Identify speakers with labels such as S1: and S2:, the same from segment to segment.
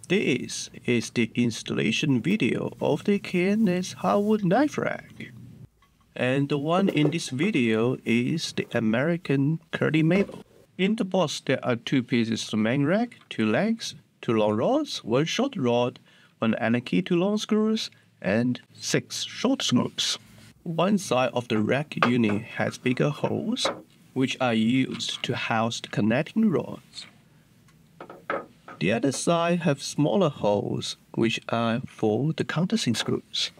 S1: This is the installation video of the K&S Hardwood knife rack. And the one in this video is the American Curly Maple. In the box there are 2 pieces of the main rack, 2 legs, 2 long rods, 1 short rod, 1 Allen key, 2 long screws, and 6 short screws. One side of the rack unit has bigger holes, which are used to house the connecting rods. The other side have smaller holes, which are for the countersink screws.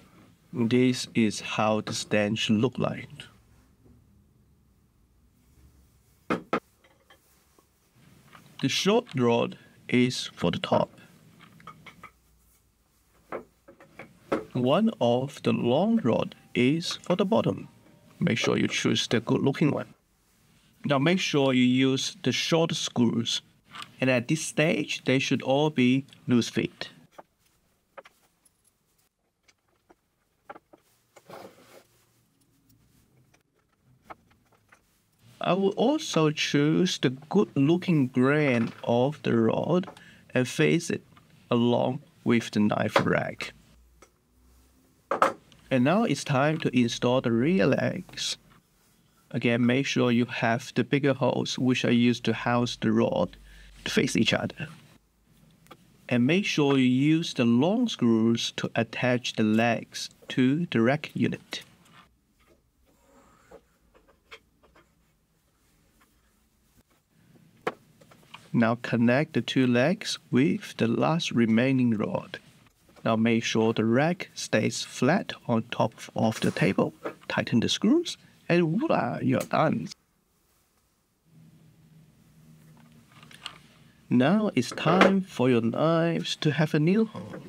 S1: This is how the stand should look like. The short rod is for the top. One of the long rod is for the bottom. Make sure you choose the good looking one. Now make sure you use the short screws, and at this stage they should all be loose fit. I will also choose the good looking grain of the rod and face it along with the knife rack. And now it's time to install the rear legs. Again, make sure you have the bigger holes which are used to house the rod to face each other. And make sure you use the long screws to attach the legs to the rack unit. Now connect the 2 legs with the last remaining rod. Now make sure the rack stays flat on top of the table. Tighten the screws and voila, you're done. Now it's time for your knives to have a nail hole.